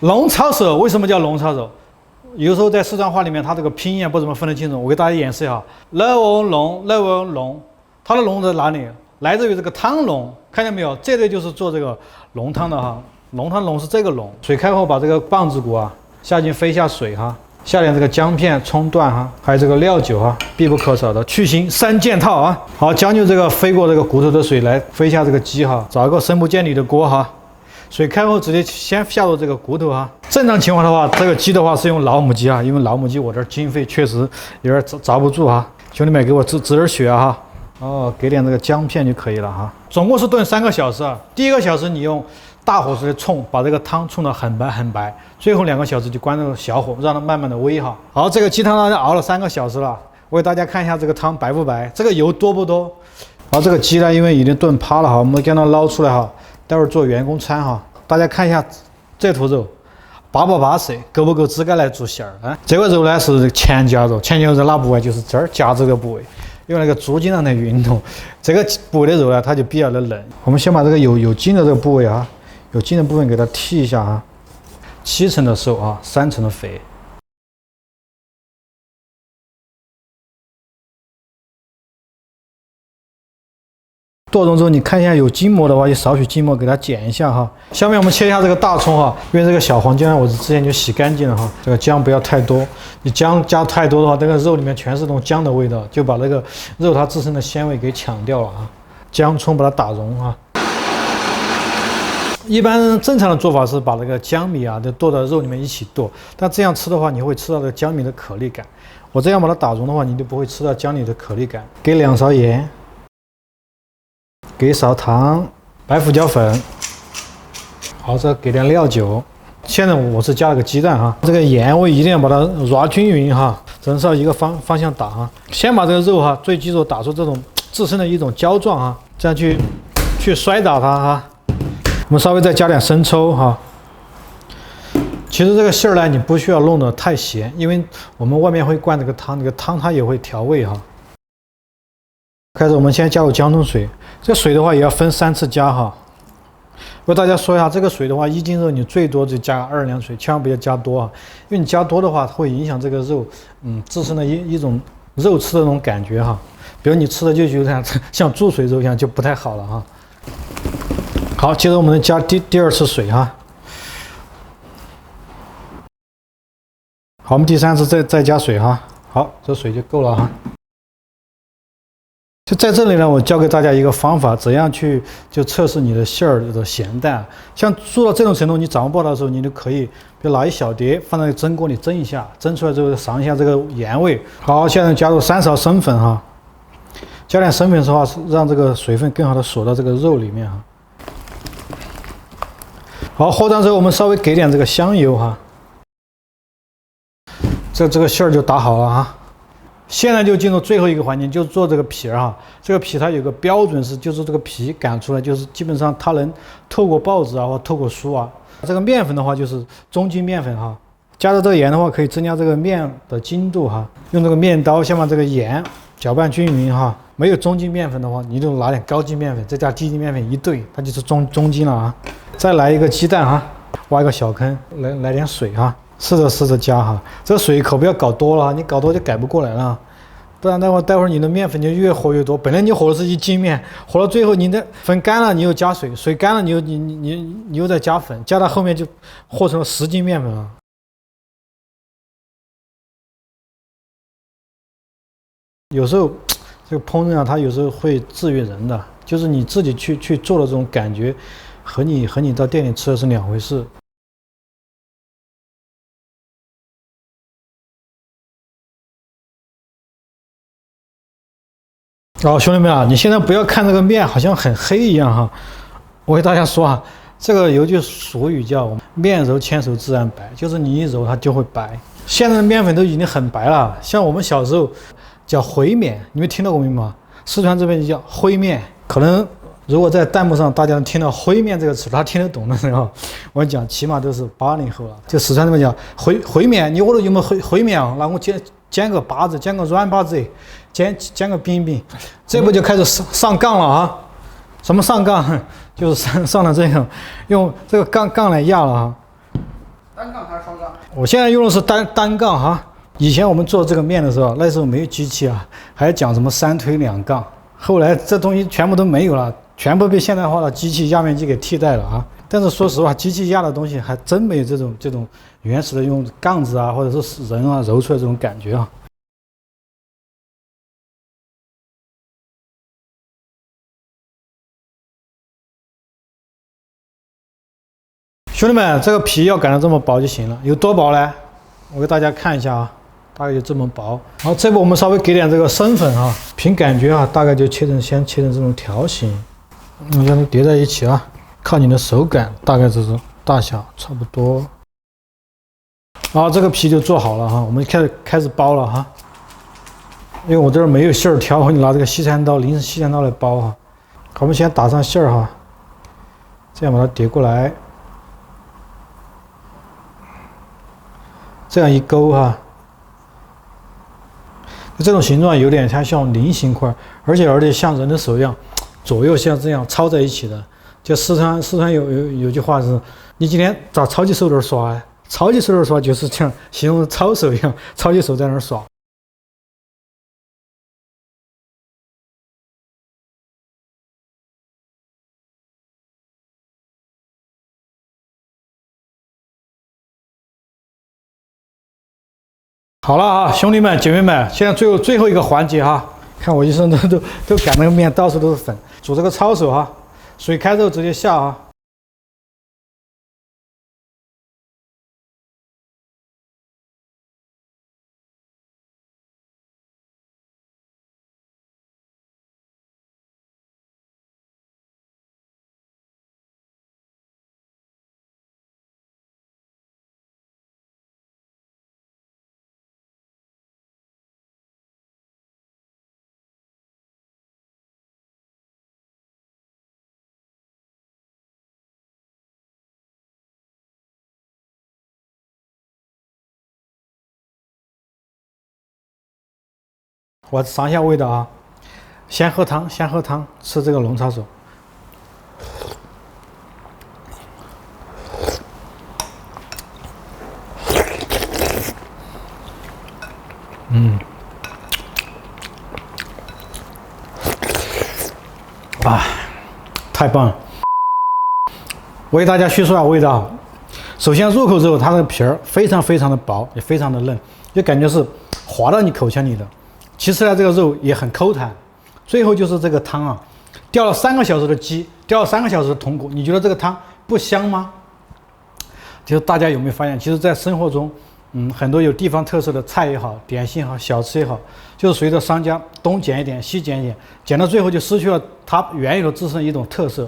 龙抄手为什么叫龙抄手？有时候在四川话里面，它这个拼音不怎么分得清楚。我给大家演示一下，龙，它的龙在哪里？来自于这个汤龙，看见没有？这个就是做这个龙汤的哈。龙汤龙是这个龙，水开后把这个棒子骨啊下进飞下水哈，下点这个姜片、葱段哈，还有这个料酒哈，必不可少的去腥3件套啊。好，将就这个飞过这个骨头的水来飞下这个鸡哈，找一个深不见底的锅哈。水开后直接先下入这个骨头哈。正常情况的话，这个鸡的话是用老母鸡啊，因为老母鸡我这经费确实有点砸不住哈。兄弟们给我止点血哈。哦，给点这个姜片就可以了哈。总共是炖3个小时啊。第1个小时你用大火来冲，把这个汤冲得很白，最后2个小时就关到小火，让它慢慢的煨哈。好，这个鸡汤大家熬了3个小时了，我给大家看一下这个汤白不白，这个油多不多。好，这个鸡呢，因为已经炖趴了哈，我们将它捞出来哈。待会儿做员工餐哈，大家看一下这坨肉，巴不巴适，够不够资格来做馅儿啊？这个肉呢是前夹肉，前夹肉在哪部位？就是这儿夹这个部位，用那个猪筋让它运动。这个部位的肉呢，它就比较的嫩。我们先把这个有筋的这个部位啊，有筋的部分给它剔一下啊，7成的瘦啊，3成的肥。剁中之后，你看一下有筋膜的话，就少许筋膜给它剪一下哈。下面我们切一下这个大葱哈，因为这个小黄姜我之前就洗干净了哈。这个姜不要太多，你姜加太多的话，这个肉里面全是这种姜的味道，就把那个肉它自身的鲜味给抢掉了啊。姜葱把它打融啊。一般正常的做法是把那个姜米啊，就剁到肉里面一起剁，但这样吃的话，你会吃到这个姜米的颗粒感。我这样把它打融的话，你就不会吃到姜米的颗粒感。给2勺盐。给1勺糖，白胡椒粉，好，这给点料酒。现在我是加了个鸡蛋哈，这个盐我一定要把它揉均匀哈，只是一个方向打哈。先把这个肉哈最基础打出这种自身的一种胶状哈，这样去摔打它哈。我们稍微再加点生抽哈。其实这个馅儿呢，你不需要弄得太咸，因为我们外面会灌这个汤，这个汤它也会调味哈。开始，我们先加入姜葱水。这水的话也要分3次加哈。我给大家说一下，这个水的话，1斤肉你最多就加2两水，千万不要加多啊，因为你加多的话会影响这个肉自身的一种肉吃的那种感觉哈。比如你吃的就有点像注水肉一样，就不太好了哈。好，接着我们加第2次水哈。好，我们第3次再加水哈。好，这水就够了哈。就在这里呢，我教给大家一个方法，怎样去测试你的馅儿的咸淡。像做到这种程度，你掌握不到的时候，你就可以，比如拿一小碟放在蒸锅里蒸一下，蒸出来之后尝一下这个盐味。好，现在加入3勺生粉哈，加点生粉的话，让这个水分更好的锁到这个肉里面哈。好，和上之后我们稍微给点这个香油哈，这个馅儿就打好了哈。现在就进入最后一个环节，就是做这个皮儿哈。这个皮它有个标准是，就是这个皮擀出来，就是基本上它能透过报纸啊，或透过书啊。这个面粉的话，就是中筋面粉哈。加入这个盐的话，可以增加这个面的筋度哈。用这个面刀先把这个盐搅拌均匀哈。没有中筋面粉的话，你就拿点高筋面粉，再加低筋面粉一兑，它就是中筋了啊。再来一个鸡蛋哈，挖一个小坑，来点水哈。试着加哈，这个水可不要搞多了，你搞多就改不过来了，不然待会儿你的面粉就越和越多。本来你和的是1斤面，和到最后你的粉干了，你又加水，水干了你又再加粉，加到后面就和成了10斤面粉了。有时候这个烹饪啊，它有时候会制约人的，就是你自己去做的这种感觉，和你到店里吃的是2回事。哦，兄弟们啊，你现在不要看这个面好像很黑一样哈。我给大家说啊，这个有句俗语叫“面揉千手自然白”，就是你一揉它就会白。现在的面粉都已经很白了，像我们小时候叫回面，你们听到过没有？四川这边就叫灰面。可能如果在弹幕上大家能听到“灰面”这个词，他听得懂的时候，我讲起码都是80后了。就四川这边叫回面，你屋里有没有回面啊？那我煎个粑子，煎个软粑子，煎个饼，这不就开始上杠了啊？什么上杠？就是上了这个，用这个杠来压了啊。单杠还是双杠？我现在用的是单杠哈。以前我们做这个面的时候，那时候没有机器啊，还讲什么3推2杠。后来这东西全部都没有了，全部被现代化的机器压面机给替代了啊。但是说实话，机器压的东西还真没有这种原始的用杠子啊，或者是人啊揉出来这种感觉啊。兄弟们，这个皮要擀得这么薄就行了，有多薄呢？我给大家看一下啊，大概就这么薄。然后这步我们稍微给点这个生粉啊，凭感觉啊，大概就先切成这种条形，让它叠在一起啊，靠你的手感，大概这种大小差不多。好，这个皮就做好了哈，我们开始包了哈。因为我这儿没有馅儿条，我就拿这个西餐刀，临时西餐刀来包哈。好，我们先打上馅儿哈，这样把它叠过来。这样一勾哈，这种形状有点像菱形块，而且像人的手一样，左右像这样抄在一起的。就四川有句话是：你今天咋抄起手在那耍呀？抄起手在那耍就是这样，形容抄手一样，抄起手在那耍。好了啊，兄弟们、姐妹们，现在最后一个环节哈，看我一身都擀那个面，到处都是粉。煮这个抄手哈，水开之后直接下哈。我尝一下味道啊，先喝汤，吃这个龙抄手。啊，太棒了！我给大家叙述下味道。首先入口之后，它的皮儿非常的薄，也非常的嫩，就感觉是滑到你口腔里的。其次呢，这个肉也很口弹。最后就是这个汤啊，吊了3个小时的鸡，吊了3个小时的筒骨，你觉得这个汤不香吗？其实大家有没有发现，其实在生活中，很多有地方特色的菜也好，点心也好，小吃也好，就是随着商家东减一点，西减一点，减到最后就失去了它原有的自身一种特色。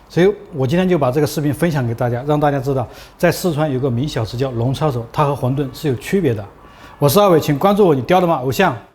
所以我今天就把这个视频分享给大家，让大家知道，在四川有个名小吃叫龙抄手，它和馄饨是有区别的。我是二伟，请关注我，你雕的吗？偶像。